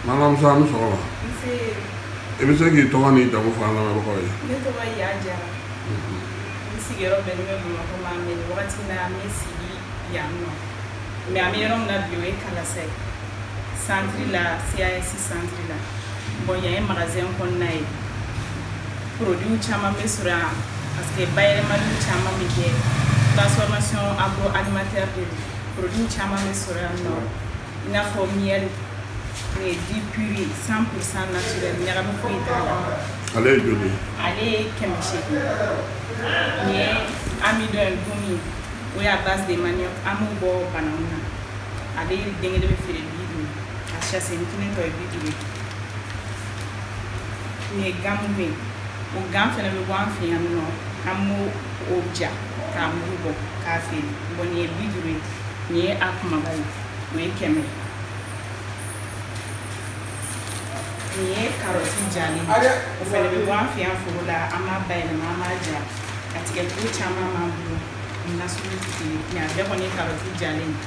Maman Sam Sola. E bɛ se k'i tɔgɔ ni jamu fɔ an lamɛnbagaw ye. Ne tɔgɔ ye Ya Jara. N sigiyɔrɔ bɛnnen bɛ Bamakɔ ma mais wagati na n bɛ sigi yan nɔ. Mais an bɛ yɔrɔ min na bi o ye Kalasa ye. Centre la CAS centre la. Bon yan ye magasin kɔnɔna ye. Produits caman bɛ sɔrɔ yan parce que bayɛlɛmaliw caman bɛ kɛ. Transformation agroalimentaire de produits caman bɛ sɔrɔ yan nɔ. I n'a fɔ miel. Du purée 100% naturel ɲagami foyi t'a la. Ale ye joli? Ale ye 800. Ni ye amidon gumi o ye à base de manioc an b'o bɔ banaw na. Ale den kelen bɛ feere 50 a sachet kelen tɔ ye 50. Ni ye gamu ye o gan fɛnɛ bɛ bɔ an fɛ yan nɔ an b'o o ja k'a mugu bɔ k'a feere bon nin ye 50 ye nin ye a kumaba ye o ye 100. Ni ye carotte jalen o fɛnɛ bɛ bɔ an fɛ yan foro la an b'a bayɛlɛma an b'a ja a tigɛcogo caman b'an bolo nasugu tɛ kelen mais a bɛɛ kɔni ye carotte jalen ye.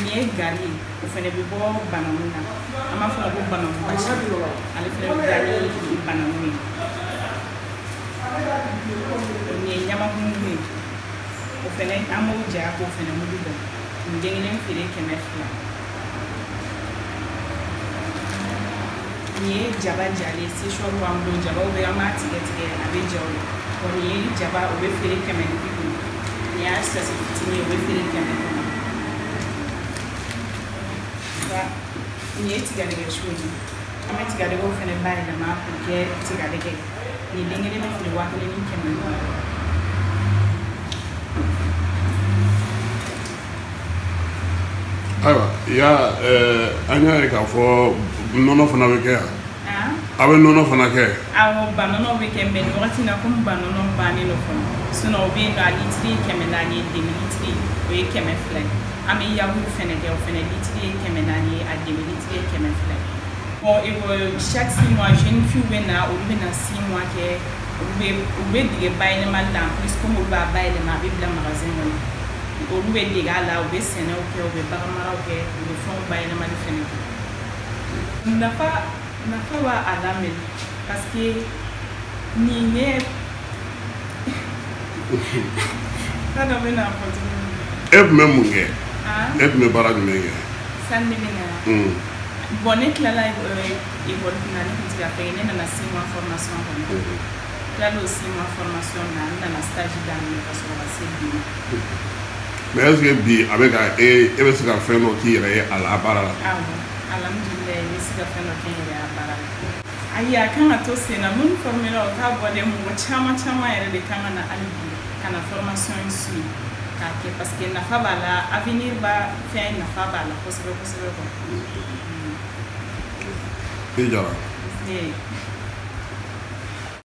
Ni ye gari ye o fɛnɛ bɛ bɔ banaŋu na an b'a fɔ ko banaŋu basi ale fɛnɛ bɛ dilan ni banaŋu ye. Ni ye ɲamamugu ye o fɛnɛ an b'o ja k'o fɛnɛ mugu bɔ nin den kelen feere 200. Ni ye jaba jalen séchoir b'an bolo jabaw bɛ an b'a tigɛ tigɛ a bɛ ja o la bon nin ye jaba o bɛ feere 150. Ni y'a sachet fitinin ye o bɛ feere 100. Ni ye tigadɛgɛ su ye an bɛ tigadɛgɛw fɛnɛ bayɛlɛma k'o kɛ tigadɛgɛ ni den kelen bɛ feere 1000 ni 100. Ayiwa an y'a ye k'a fɔ nɔnɔ fana bɛ kɛ yan. A bɛ nɔnɔ fana kɛ. Awɔ ba nɔnɔ bɛ kɛ mais nin wagati in na comme ba nɔnɔ bannen don fɔlɔ sinon o bɛ yen nɔ a litiri ye 400 ye demi-litre o ye 200 ye. An bɛ yaourt fɛnɛ kɛ o fɛnɛ litiri ye 400 ye a demi-litre ye 200 ye. Bon chaque 6 mois jeune fille bɛ na olu bɛ na 6 mois kɛ olu bɛ dege bayɛlɛmali la en plus comme olu b'a bayɛlɛma a bɛ bila magasin kɔnɔ. Olu bɛ dege a la u bɛ sɛnɛw kɛ u bɛ bagan maraw kɛ u bɛ fɛnw bayɛlɛmali fɛnɛ kɛ. Nafa b'a a la mais parce que nin ye t'a dɔn bɛ n'a fɔ cogo min. E tun bɛ mun kɛ? E tun bɛ baara jumɛn kɛ? Sani ne bɛ na. Bon ne tilala école na ne tun tɛ ka fɛn kɛ ne nana 6 mois formation kɔnɔ. Tilala o 6 mois formation na ne nana stage daminɛ ka sɔrɔ ka se bi ma. Mais est-ce que bi a bɛ ka e bɛ se ka fɛn dɔ k'i yɛrɛ ye a la baara la? Awɔ alhamdulilayi ne bɛ se ka fɛn dɔ kɛ n yɛrɛ ye a baara la. Ayi a kan ka to sen na minnu formera o t'a bɔ dɛ mɔgɔ caman caman yɛrɛ de kan ka na hali bi ka na formation in suivre k'a kɛ parce que nafa b'a la avenir b'a fɛn nafa b'a la kosɛbɛ kosɛbɛ quoi. I Jara.